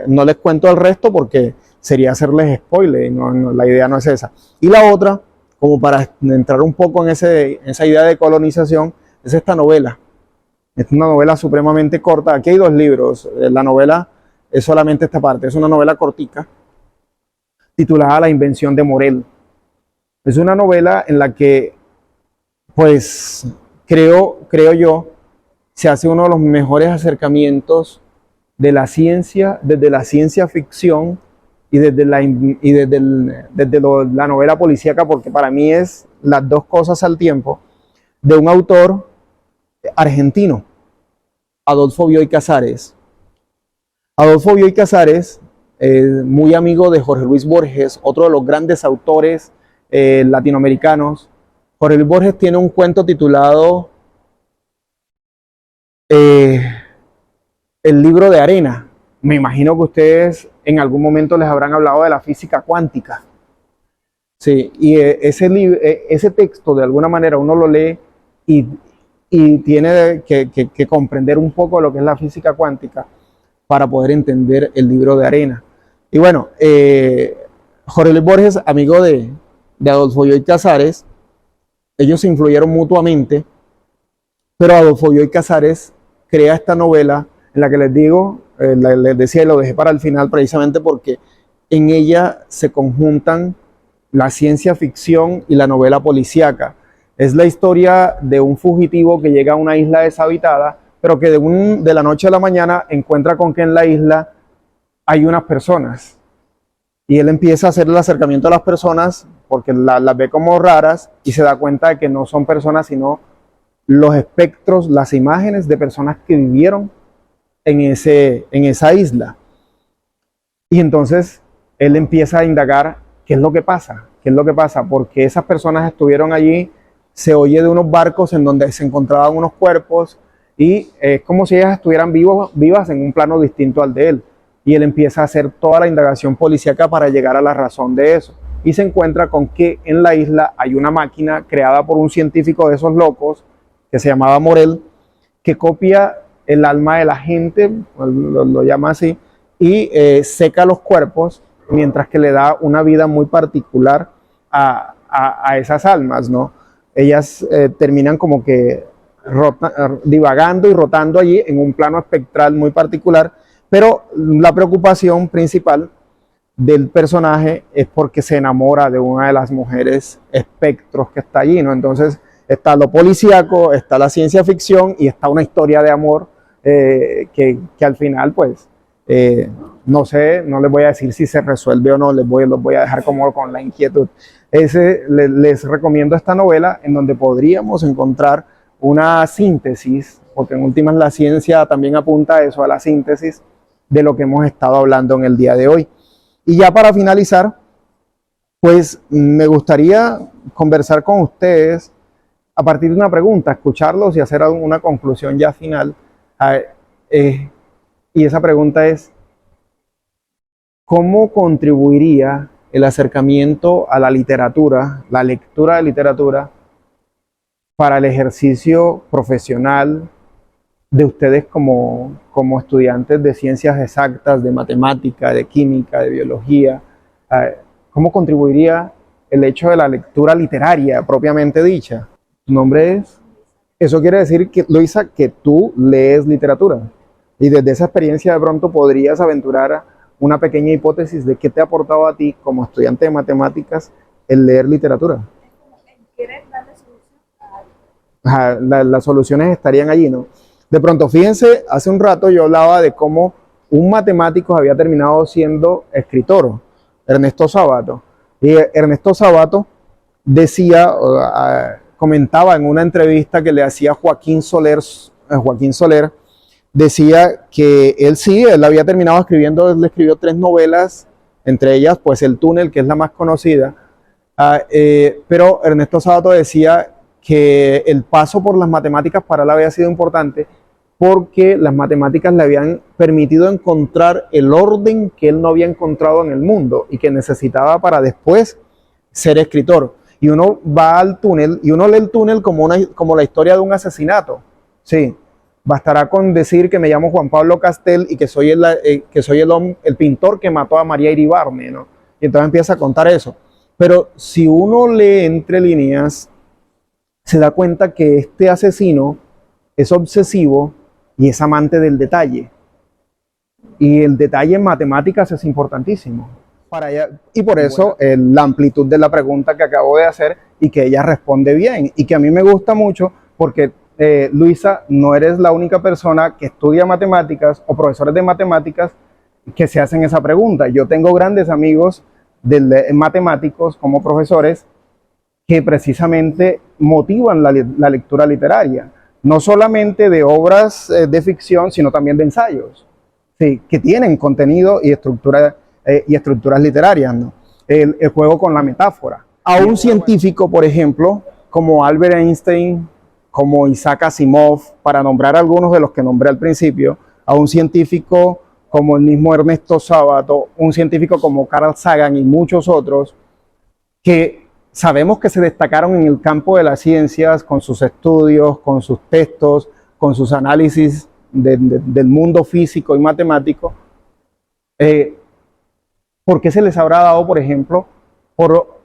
no les cuento el resto porque sería hacerles spoiler, y la idea no es esa. Y la otra, como para entrar un poco en esa idea de colonización, es esta novela. Es una novela supremamente corta. Aquí hay dos libros. La novela es solamente esta parte. Es una novela cortica titulada La invención de Morel. Es una novela en la que, pues, creo yo, se hace uno de los mejores acercamientos de la ciencia, desde la ciencia ficción y desde la novela policíaca, porque para mí es las dos cosas al tiempo, de un autor argentino, Adolfo Bioy Casares. Adolfo Bioy Casares, muy amigo de Jorge Luis Borges, otro de los grandes autores latinoamericanos. Jorge Luis Borges tiene un cuento titulado El libro de arena. Me imagino que ustedes en algún momento les habrán hablado de la física cuántica. Sí, y ese texto de alguna manera uno lo lee y tiene que comprender un poco lo que es la física cuántica para poder entender el libro de Arena. Y bueno, Jorge Luis Borges, amigo de Adolfo Bioy Casares, ellos se influyeron mutuamente, pero Adolfo Bioy Casares crea esta novela en la que les digo, les decía y lo dejé para el final precisamente porque en ella se conjuntan la ciencia ficción y la novela policíaca. Es la historia de un fugitivo que llega a una isla deshabitada, pero que de la noche a la mañana encuentra con que en la isla hay unas personas. Y él empieza a hacer el acercamiento a las personas porque las ve como raras y se da cuenta de que no son personas, sino los espectros, las imágenes de personas que vivieron en esa isla. Y entonces él empieza a indagar qué es lo que pasa, porque esas personas estuvieron allí, se oye de unos barcos en donde se encontraban unos cuerpos y es como si ellas estuvieran vivas en un plano distinto al de él. Y él empieza a hacer toda la indagación policíaca para llegar a la razón de eso. Y se encuentra con que en la isla hay una máquina creada por un científico de esos locos, que se llamaba Morel, que copia el alma de la gente, lo llama así, y seca los cuerpos, mientras que le da una vida muy particular a esas almas, ¿no? Ellas terminan como que divagando y rotando allí en un plano espectral muy particular, pero la preocupación principal del personaje es porque se enamora de una de las mujeres espectros que está allí, ¿no? Entonces está lo policíaco, está la ciencia ficción y está una historia de amor que al final, pues, no sé, no les voy a decir si se resuelve o no, los voy a dejar como con la inquietud. Les recomiendo esta novela en donde podríamos encontrar una síntesis, porque en últimas la ciencia también apunta a eso, a la síntesis de lo que hemos estado hablando en el día de hoy. Y ya para finalizar, pues me gustaría conversar con ustedes a partir de una pregunta, escucharlos y hacer una conclusión ya final. Y esa pregunta es, ¿cómo contribuiría el acercamiento a la literatura, la lectura de literatura, para el ejercicio profesional de ustedes como estudiantes de ciencias exactas, de matemática, de química, de biología? ¿Cómo contribuiría el hecho de la lectura literaria propiamente dicha? ¿Tu nombre es? Eso quiere decir, que, Luisa, que tú lees literatura. Y desde esa experiencia de pronto podrías aventurar una pequeña hipótesis de qué te ha aportado a ti como estudiante de matemáticas el leer literatura. ¿Quieres darle solución a algo? Las soluciones estarían allí, ¿no? De pronto, fíjense, hace un rato yo hablaba de cómo un matemático había terminado siendo escritor, Ernesto Sabato. Y Ernesto Sabato decía, comentaba en una entrevista que le hacía Joaquín Soler, decía que él había terminado escribiendo, él escribió 3 novelas, entre ellas pues El Túnel, que es la más conocida, pero Ernesto Sabato decía que el paso por las matemáticas para él había sido importante porque las matemáticas le habían permitido encontrar el orden que él no había encontrado en el mundo y que necesitaba para después ser escritor. Y uno va al túnel y uno lee el túnel como la historia de un asesinato. Sí, bastará con decir que me llamo Juan Pablo Castel y que soy el pintor que mató a María Iribarne, ¿no? Y entonces empieza a contar eso. Pero si uno lee entre líneas, se da cuenta que este asesino es obsesivo y es amante del detalle. Y el detalle en matemáticas es importantísimo. Y por eso la amplitud de la pregunta que acabo de hacer y que ella responde bien. Y que a mí me gusta mucho porque, Luisa, no eres la única persona que estudia matemáticas o profesores de matemáticas que se hacen esa pregunta. Yo tengo grandes amigos matemáticos como profesores que precisamente motivan la lectura literaria, no solamente de obras de ficción, sino también de ensayos, sí, que tienen contenido y estructuras literarias, ¿no? El juego con la metáfora. A un científico, por ejemplo, como Albert Einstein, como Isaac Asimov, para nombrar algunos de los que nombré al principio, a un científico como el mismo Ernesto Sabato, un científico como Carl Sagan y muchos otros, que sabemos que se destacaron en el campo de las ciencias con sus estudios, con sus textos, con sus análisis del mundo físico y matemático, ¿por qué se les habrá dado, por ejemplo, por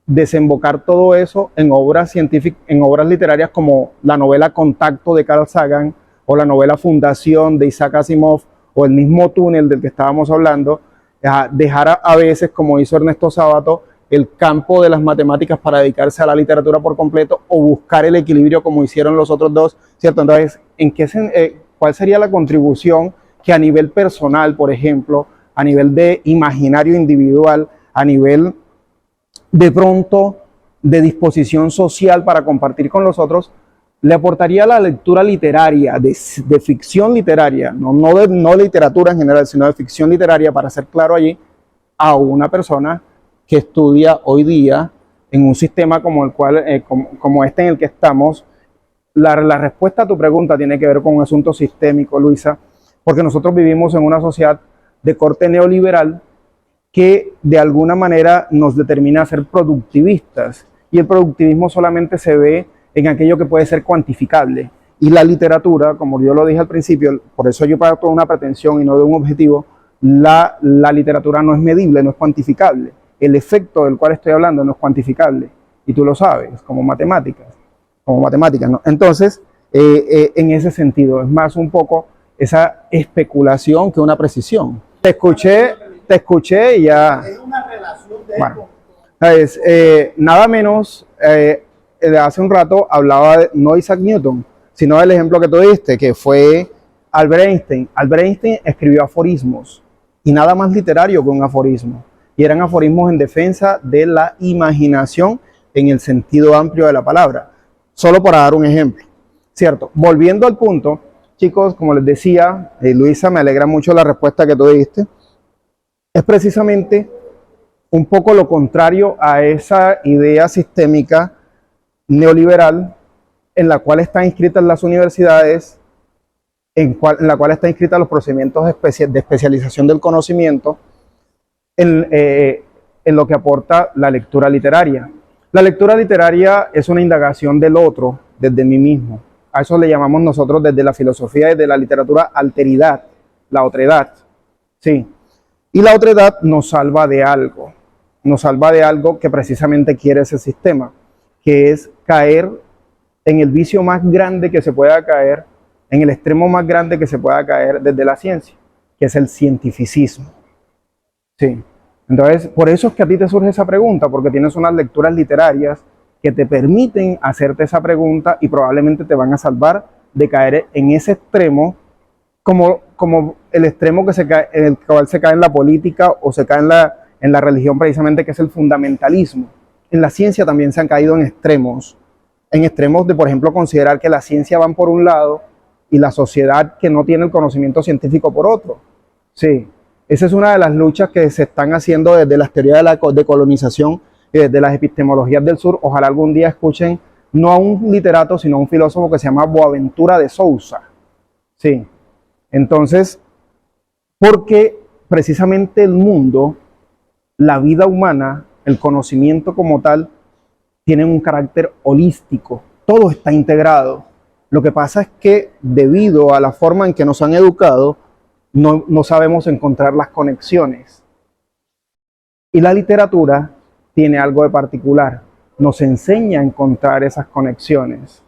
desembocar todo eso en obras científicas, en obras literarias como la novela Contacto de Carl Sagan o la novela Fundación de Isaac Asimov o el mismo Túnel del que estábamos hablando? Dejar a veces, como hizo Ernesto Sábato, el campo de las matemáticas para dedicarse a la literatura por completo o buscar el equilibrio como hicieron los otros dos, ¿cierto? Entonces, ¿cuál sería la contribución que a nivel personal, por ejemplo, a nivel de imaginario individual, a nivel de pronto de disposición social para compartir con los otros, le aportaría la lectura literaria, de ficción literaria, no literatura en general, sino de ficción literaria, para ser claro allí, a una persona que estudia hoy día en un sistema como este en el que estamos? La respuesta a tu pregunta tiene que ver con un asunto sistémico, Luisa, porque nosotros vivimos en una sociedad de corte neoliberal que de alguna manera nos determina a ser productivistas, y el productivismo solamente se ve en aquello que puede ser cuantificable, y la literatura, como yo lo dije al principio, por eso yo parto de una pretensión y no de un objetivo, la literatura no es medible, no es cuantificable, el efecto del cual estoy hablando no es cuantificable, y tú lo sabes, como matemáticas, ¿no? Entonces, en ese sentido, es más un poco esa especulación que una precisión. Te escuché y ya. Bueno, nada menos, hace un rato hablaba no Isaac Newton, sino del ejemplo que tú diste, que fue Albert Einstein. Albert Einstein escribió aforismos, y nada más literario que un aforismo, y eran aforismos en defensa de la imaginación en el sentido amplio de la palabra. Solo para dar un ejemplo, ¿cierto? Volviendo al punto, chicos, como les decía, Luisa, me alegra mucho la respuesta que tú diste. Es precisamente un poco lo contrario a esa idea sistémica neoliberal en la cual están inscritas las universidades, en la cual están inscritos los procedimientos de especialización del conocimiento, en lo que aporta la lectura literaria. La lectura literaria es una indagación del otro desde mí mismo. A eso le llamamos nosotros desde la filosofía, desde la literatura, alteridad, la otredad. Sí. Y la otredad nos salva de algo que precisamente quiere ese sistema, que es caer en el vicio más grande que se pueda caer, en el extremo más grande que se pueda caer desde la ciencia, que es el cientificismo. Sí. Entonces, por eso es que a ti te surge esa pregunta, porque tienes unas lecturas literarias que te permiten hacerte esa pregunta y probablemente te van a salvar de caer en ese extremo, como el extremo en el cual se cae en la política o se cae en la religión precisamente, que es el fundamentalismo. En la ciencia también se han caído en extremos de, por ejemplo, considerar que la ciencia van por un lado y la sociedad que no tiene el conocimiento científico por otro. Sí, esa es una de las luchas que se están haciendo desde las teorías de la decolonización y desde las epistemologías del sur. Ojalá algún día escuchen no a un literato, sino a un filósofo que se llama Boaventura de Sousa. Sí, entonces, porque precisamente el mundo, la vida humana, el conocimiento como tal, tienen un carácter holístico, todo está integrado. Lo que pasa es que debido a la forma en que nos han educado, no sabemos encontrar las conexiones. Y la literatura tiene algo de particular, nos enseña a encontrar esas conexiones.